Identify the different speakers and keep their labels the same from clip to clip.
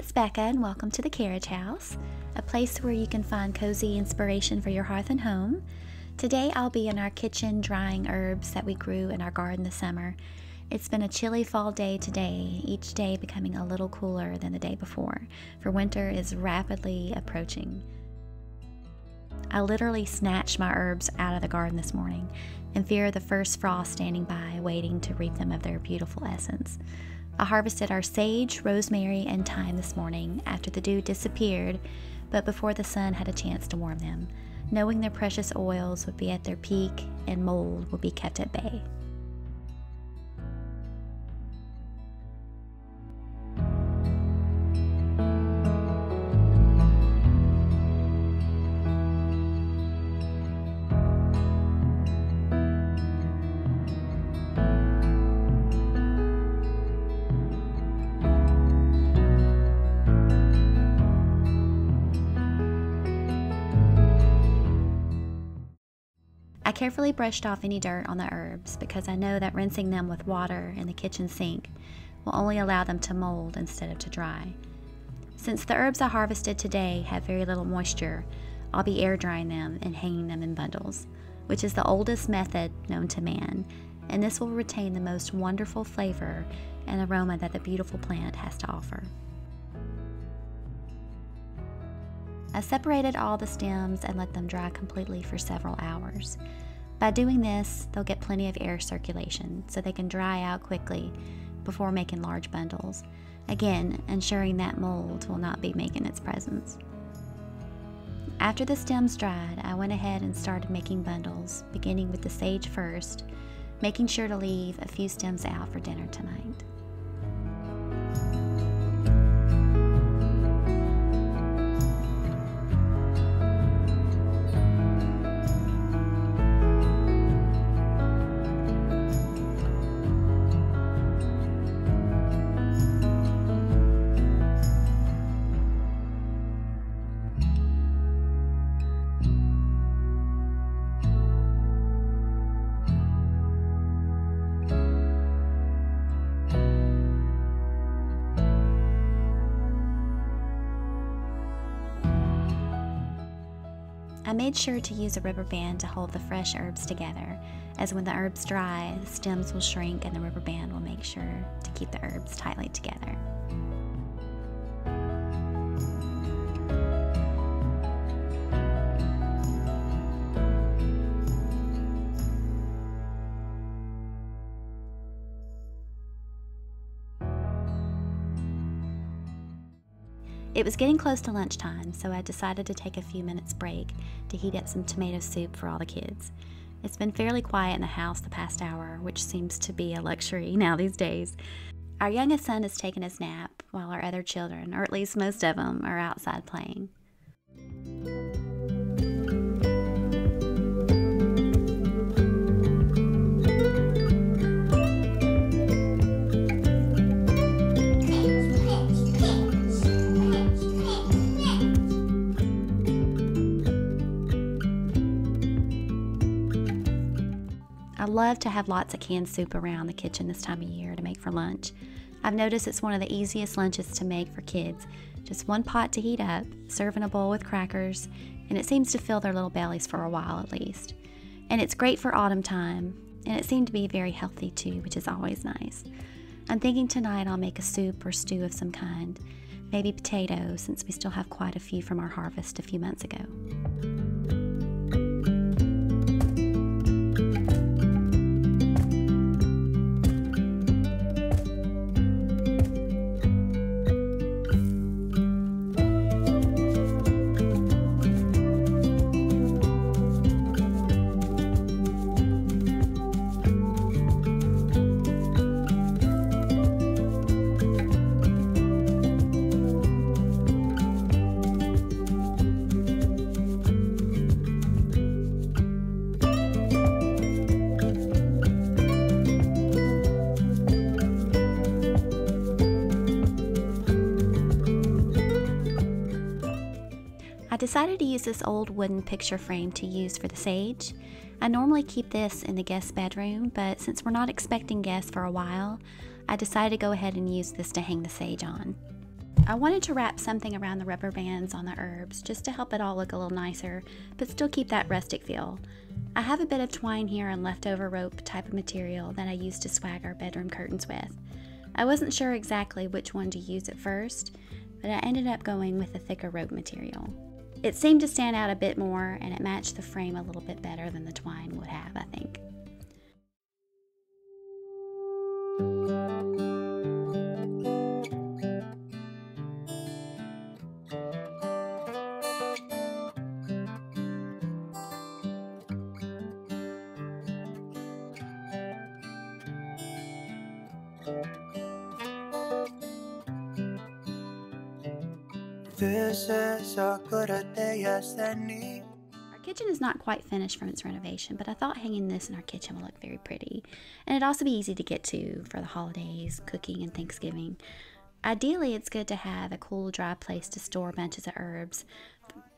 Speaker 1: it's Bekah and welcome to the Carriage House, a place where you can find cozy inspiration for your hearth and home. Today I'll be in our kitchen drying herbs that we grew in our garden this summer. It's been a chilly fall day today, each day becoming a little cooler than the day before, for winter is rapidly approaching. I literally snatched my herbs out of the garden this morning in fear of the first frost standing by, waiting to reap them of their beautiful essence. I harvested our sage, rosemary, and thyme this morning after the dew disappeared, but before the sun had a chance to warm them, knowing their precious oils would be at their peak and mold would be kept at bay. I carefully brushed off any dirt on the herbs because I know that rinsing them with water in the kitchen sink will only allow them to mold instead of to dry. Since the herbs I harvested today have very little moisture, I'll be air drying them and hanging them in bundles, which is the oldest method known to man, and this will retain the most wonderful flavor and aroma that the beautiful plant has to offer. I separated all the stems and let them dry completely for several hours. By doing this, they'll get plenty of air circulation so they can dry out quickly before making large bundles, again ensuring that mold will not be making its presence. After the stems dried, I went ahead and started making bundles, beginning with the sage first, making sure to leave a few stems out for dinner tonight. I made sure to use a rubber band to hold the fresh herbs together, as when the herbs dry, the stems will shrink and the rubber band will make sure to keep the herbs tightly together. It was getting close to lunchtime, so I decided to take a few minutes break to heat up some tomato soup for all the kids. It's been fairly quiet in the house the past hour, which seems to be a luxury now these days. Our youngest son has taken his nap, while our other children, or at least most of them, are outside playing. I love to have lots of canned soup around the kitchen this time of year to make for lunch. I've noticed it's one of the easiest lunches to make for kids. Just one pot to heat up, serve in a bowl with crackers, and it seems to fill their little bellies for a while at least. And it's great for autumn time, and it seemed to be very healthy too, which is always nice. I'm thinking tonight I'll make a soup or stew of some kind, maybe potato, since we still have quite a few from our harvest a few months ago. I decided to use this old wooden picture frame to use for the sage. I normally keep this in the guest bedroom, but since we're not expecting guests for a while, I decided to go ahead and use this to hang the sage on. I wanted to wrap something around the rubber bands on the herbs just to help it all look a little nicer, but still keep that rustic feel. I have a bit of twine here and leftover rope type of material that I used to swag our bedroom curtains with. I wasn't sure exactly which one to use at first, but I ended up going with the thicker rope material. It seemed to stand out a bit more, and it matched the frame a little bit better than the twine would have, I think.
Speaker 2: This is as good a day as any.
Speaker 1: Our kitchen is not quite finished from its renovation, but I thought hanging this in our kitchen would look very pretty. And it'd also be easy to get to for the holidays, cooking, and Thanksgiving. Ideally, it's good to have a cool, dry place to store bunches of herbs,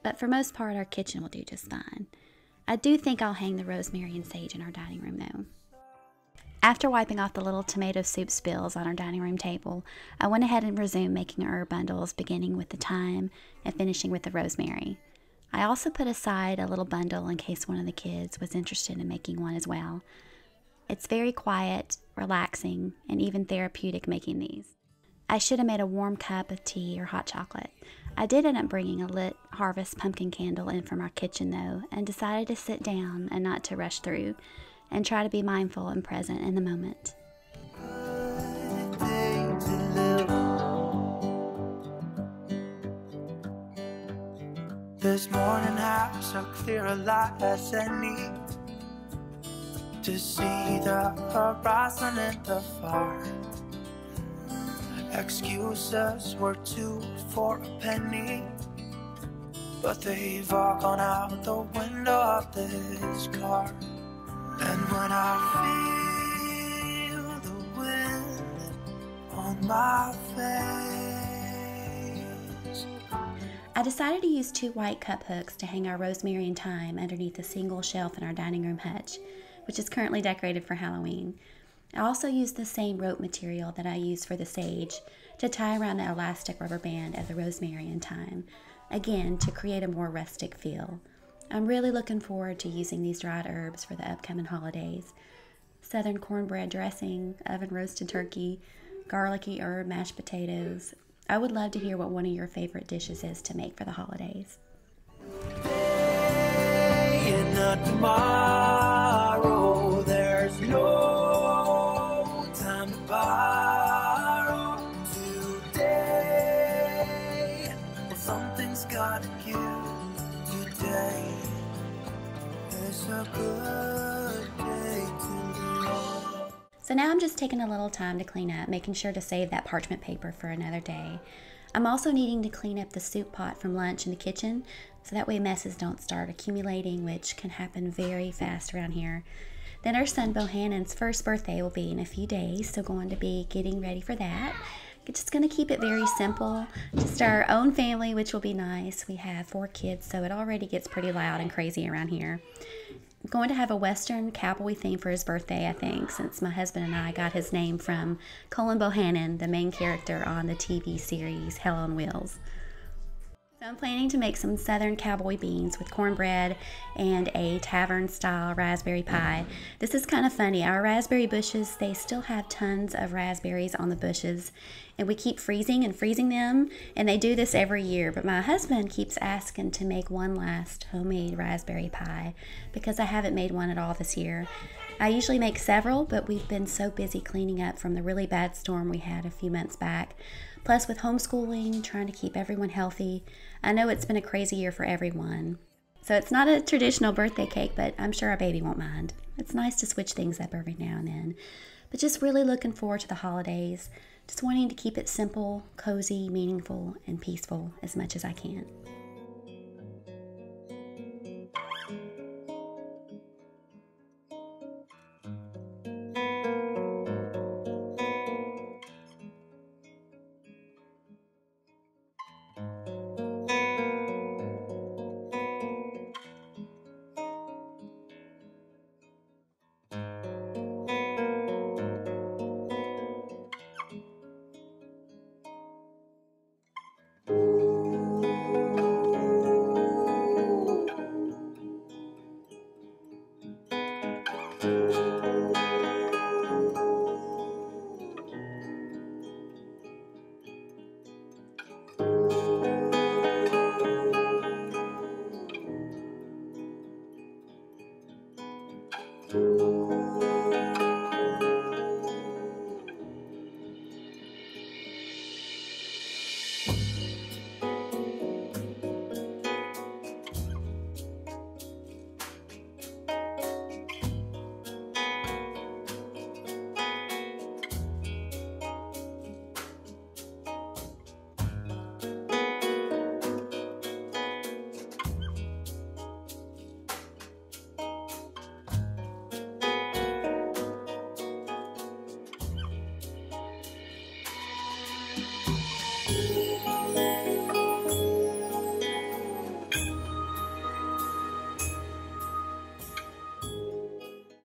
Speaker 1: but for most part, our kitchen will do just fine. I do think I'll hang the rosemary and sage in our dining room, though. After wiping off the little tomato soup spills on our dining room table, I went ahead and resumed making herb bundles, beginning with the thyme and finishing with the rosemary. I also put aside a little bundle in case one of the kids was interested in making one as well. It's very quiet, relaxing, and even therapeutic making these. I should have made a warm cup of tea or hot chocolate. I did end up bringing a lit harvest pumpkin candle in from our kitchen though, and decided to sit down and not to rush through, and try to be mindful and present in the moment.
Speaker 2: This morning has a clear light as any to see the horizon in the far. Excuses were 2 for a penny, but they've all gone out the window of this car. And when I feel the wind on my face,
Speaker 1: I decided to use 2 white cup hooks to hang our rosemary and thyme underneath a single shelf in our dining room hutch, which is currently decorated for Halloween. I also used the same rope material that I used for the sage to tie around the elastic rubber band of the rosemary and thyme, again to create a more rustic feel. I'm really looking forward to using these dried herbs for the upcoming holidays. Southern cornbread dressing, oven roasted turkey, garlicky herb mashed potatoes. I would love to hear what one of your favorite dishes is to make for the holidays.
Speaker 2: today and not tomorrow, there's no time to borrow. Today, well, something's gotta give. Today is a good day to live.
Speaker 1: So now I'm just taking a little time to clean up, making sure to save that parchment paper for another day. I'm also needing to clean up the soup pot from lunch in the kitchen, so that way messes don't start accumulating, which can happen very fast around here. Then our son Bohannon's first birthday will be in a few days, so going to be getting ready for that. Just going to keep it very simple, just our own family, which will be nice. We have 4 kids, so it already gets pretty loud and crazy around here. I'm going to have a Western cowboy theme for his birthday, I think, since my husband and I got his name from Colin Bohannon, the main character on the TV series Hell on Wheels. So I'm planning to make some Southern cowboy beans with cornbread and a tavern-style raspberry pie. This is kind of funny. Our raspberry bushes, they still have tons of raspberries on the bushes, and we keep freezing and freezing them, and they do this every year. But my husband keeps asking to make one last homemade raspberry pie because I haven't made one at all this year. I usually make several, but we've been so busy cleaning up from the really bad storm we had a few months back. Plus, with homeschooling, trying to keep everyone healthy, I know it's been a crazy year for everyone. So it's not a traditional birthday cake, but I'm sure our baby won't mind. It's nice to switch things up every now and then. But just really looking forward to the holidays. Just wanting to keep it simple, cozy, meaningful, and peaceful as much as I can.